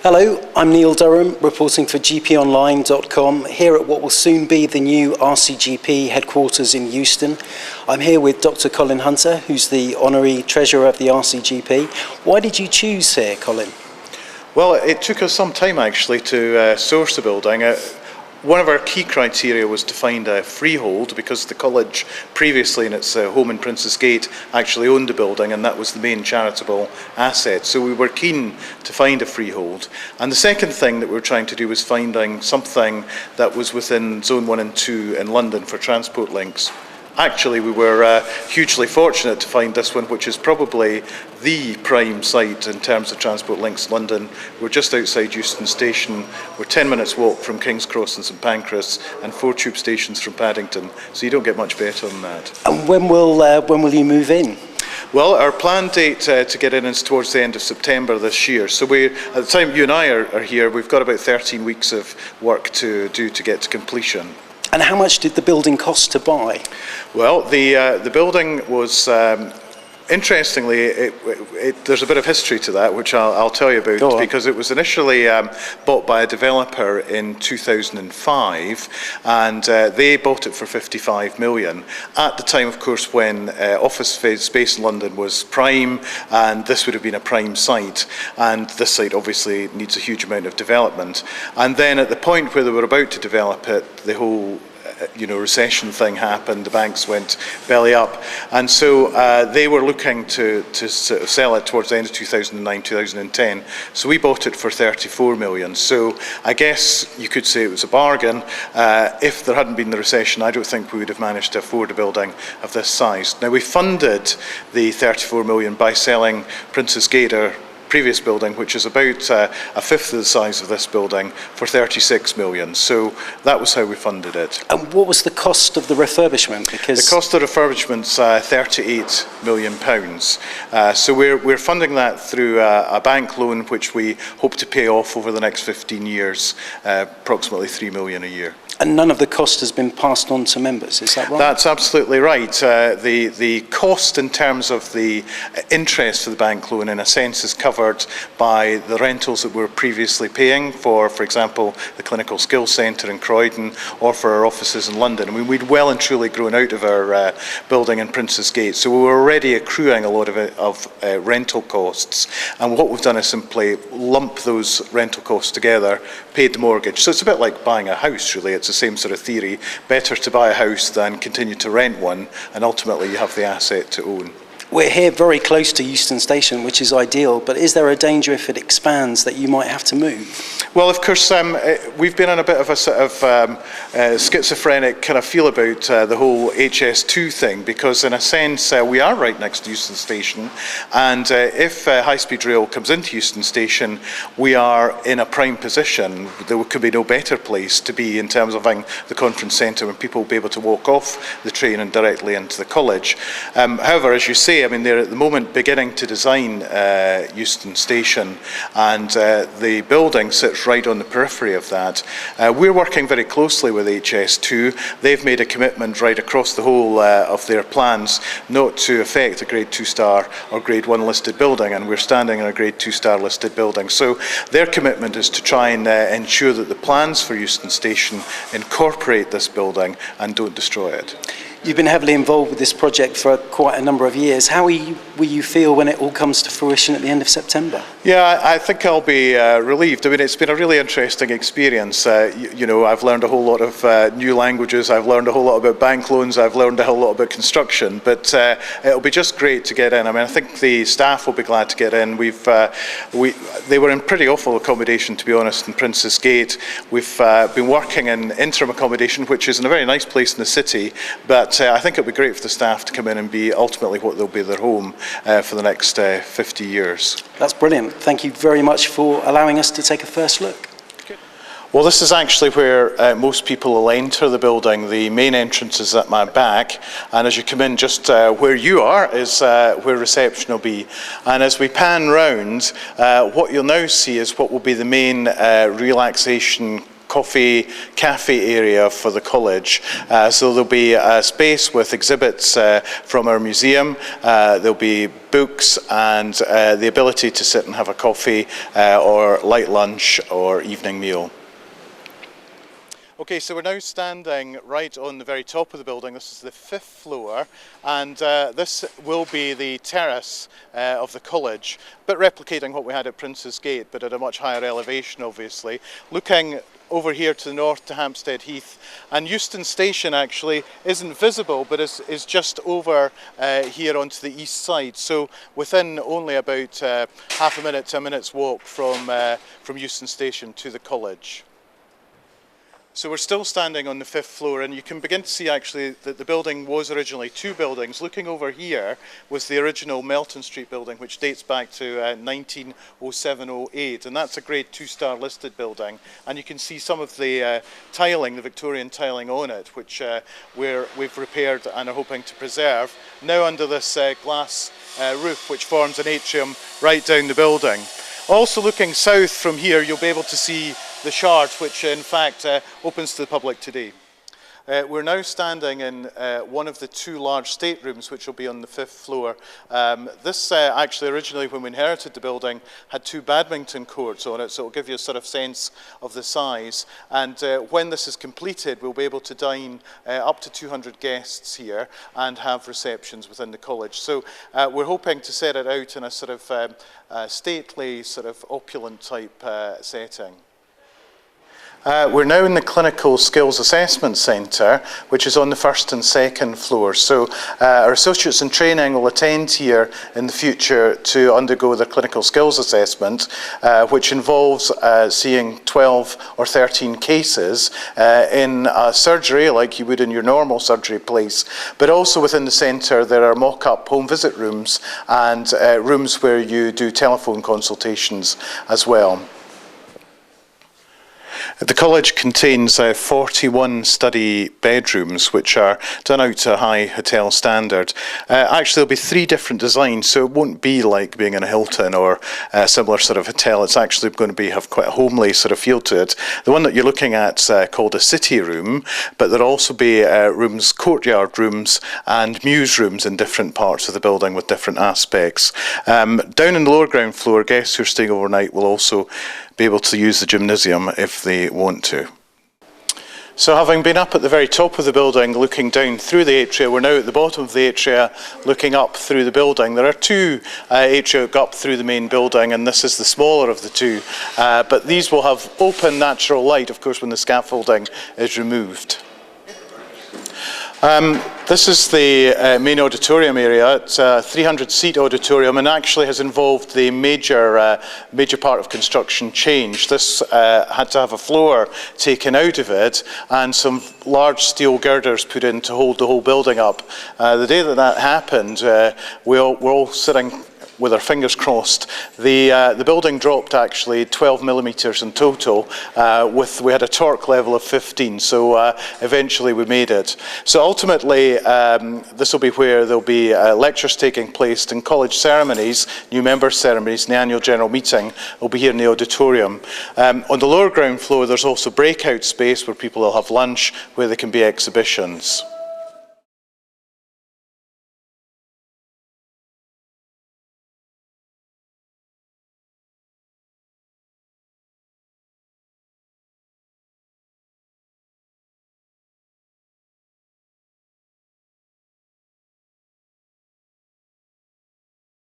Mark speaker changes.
Speaker 1: Hello, I'm Neil Durham, reporting for GPonline.com, here at what will soon be the new RCGP headquarters in Euston. I'm here with Dr. Colin Hunter, who's the Honorary Treasurer of the RCGP. Why did you choose here, Colin?
Speaker 2: Well, it took us some time actually to source the building. One of our key criteria was to find a freehold, because the college previously in its home in Prince's Gate actually owned the building, and that was the main charitable asset. So we were keen to find a freehold. And the second thing that we were trying to do was finding something that was within Zone 1 and 2 in London for transport links. Actually, we were hugely fortunate to find this one, which is probably the prime site in terms of transport links in London. We're just outside Euston Station. We're 10 minutes walk from King's Cross and St Pancras, and 4 tube stations from Paddington. So you don't get much better than that.
Speaker 1: And when will you move in?
Speaker 2: Well, our planned date to get in is towards the end of September this year. So at the time you and I are here, we've got about 13 weeks of work to do to get to completion.
Speaker 1: And how much did the building cost to buy?
Speaker 2: Well, the building was, interestingly, there's a bit of history to that, which I'll tell you about, because it was initially bought by a developer in 2005, and they bought it for 55 million. At the time, of course, when office space in London was prime, and this would have been a prime site, and this site obviously needs a huge amount of development. And then at the point where they were about to develop it, the whole recession thing happened, the banks went belly up, and so they were looking to sort of sell it towards the end of 2009, 2010. So we bought it for 34 million. So I guess you could say it was a bargain. If there hadn't been the recession, I don't think we would have managed to afford a building of this size. Now, we funded the 34 million by selling Prince's Gate, our previous building, which is about a fifth of the size of this building, for 36 million. So that was how we funded it.
Speaker 1: And what was the cost of the refurbishment? Because
Speaker 2: the cost of the refurbishment's £38 million. So we're funding that through a bank loan, which we hope to pay off over the next 15 years, approximately 3 million a year.
Speaker 1: And none of the cost has been passed on to members, is that right?
Speaker 2: That's absolutely right. The cost in terms of the interest of the bank loan, in a sense, is covered by the rentals that we were previously paying for example, the Clinical Skills Centre in Croydon, or for our offices in London. I mean, we'd well and truly grown out of our building in Prince's Gate, so we were already accruing a lot of rental costs. And what we've done is simply lump those rental costs together, paid the mortgage. So it's a bit like buying a house, really. It's the same sort of theory. Better to buy a house than continue to rent one, and ultimately you have the asset to own.
Speaker 1: We're here very close to Euston Station, which is ideal, but is there a danger if it expands that you might have to move?
Speaker 2: Well, of course, we've been on a bit of a sort of schizophrenic kind of feel about the whole HS2 thing, because in a sense we are right next to Euston Station, and if high-speed rail comes into Euston Station, we are in a prime position. There could be no better place to be in terms of having the conference centre when people will be able to walk off the train and directly into the college. However, as you say, I mean, they're at the moment beginning to design Euston Station, and the building sits right on the periphery of that. We're working very closely with HS2. They've made a commitment right across the whole of their plans not to affect a grade 2-star or grade 1 listed building, and we're standing in a grade 2-star listed building. So their commitment is to try and ensure that the plans for Euston Station incorporate this building and don't destroy it.
Speaker 1: You've been heavily involved with this project for quite a number of years. How will you feel when it all comes to fruition at the end of September?
Speaker 2: Yeah, I think I'll be relieved. I mean, it's been a really interesting experience. You know, I've learned a whole lot of new languages. I've learned a whole lot about bank loans. I've learned a whole lot about construction. But it'll be just great to get in. I mean, I think the staff will be glad to get in. They were in pretty awful accommodation, to be honest, in Prince's Gate. We've been working in interim accommodation, which is in a very nice place in the city, but I think it'll be great for the staff to come in and be ultimately what they'll be their home for the next 50 years.
Speaker 1: That's brilliant. Thank you very much for allowing us to take a first look.
Speaker 2: Well, this is actually where most people will enter the building. The main entrance is at my back, and as you come in, just where you are is where reception will be. And as we pan round, what you'll now see is what will be the main relaxation coffee cafe area for the college. So there'll be a space with exhibits from our museum. There'll be books and the ability to sit and have a coffee or light lunch or evening meal. Okay, so we're now standing right on the very top of the building. This is the 5th floor, and this will be the terrace of the college, but replicating what we had at Prince's Gate, but at a much higher elevation, obviously. Looking over here to the north to Hampstead Heath, and Euston Station actually isn't visible, but is just over here onto the east side. So within only about half a minute to a minute's walk from Euston Station to the college. So we're still standing on the 5th floor, and you can begin to see actually that the building was originally 2 buildings. Looking over here was the original Milton Street building, which dates back to 1907-08, and that's a grade 2-star listed building. And you can see some of the tiling, the Victorian tiling on it, which we've repaired and are hoping to preserve, now under this glass roof, which forms an atrium right down the building. Also looking south from here, you'll be able to see the Shard, which in fact opens to the public today. We're now standing in one of the 2 large staterooms, which will be on the 5th floor. This actually originally, when we inherited the building, had 2 badminton courts on it, so it'll give you a sort of sense of the size. And when this is completed, we'll be able to dine up to 200 guests here and have receptions within the college. So we're hoping to set it out in a sort of stately, sort of opulent type setting. We're now in the Clinical Skills Assessment Centre, which is on the 1st and 2nd floors. So our associates in training will attend here in the future to undergo their clinical skills assessment, which involves seeing 12 or 13 cases in a surgery like you would in your normal surgery place. But also within the centre there are mock-up home visit rooms and rooms where you do telephone consultations as well. The college contains 41 study bedrooms, which are done out to a high hotel standard. Actually, there'll be 3 different designs, so it won't be like being in a Hilton or a similar sort of hotel. It's actually going to have quite a homely sort of feel to it. The one that you're looking at called a city room, but there'll also be rooms, courtyard rooms and muse rooms in different parts of the building with different aspects. Down in the lower ground floor, guests who are staying overnight will also be able to use the gymnasium if they want to. So having been up at the very top of the building looking down through the atria, we're now at the bottom of the atria looking up through the building. There are 2 atria up through the main building, and this is the smaller of the 2, but these will have open natural light, of course, when the scaffolding is removed. This is the main auditorium area. It's a 300-seat auditorium and actually has involved the major part of construction change. This had to have a floor taken out of it and some large steel girders put in to hold the whole building up. The day that happened, we're all sitting with our fingers crossed. The building dropped actually 12 millimeters in total. We had a torque level of 15, so eventually we made it. So ultimately, this will be where there'll be lectures taking place and college ceremonies, new member ceremonies, and the annual general meeting will be here in the auditorium. On the lower ground floor, there's also breakout space where people will have lunch, where there can be exhibitions.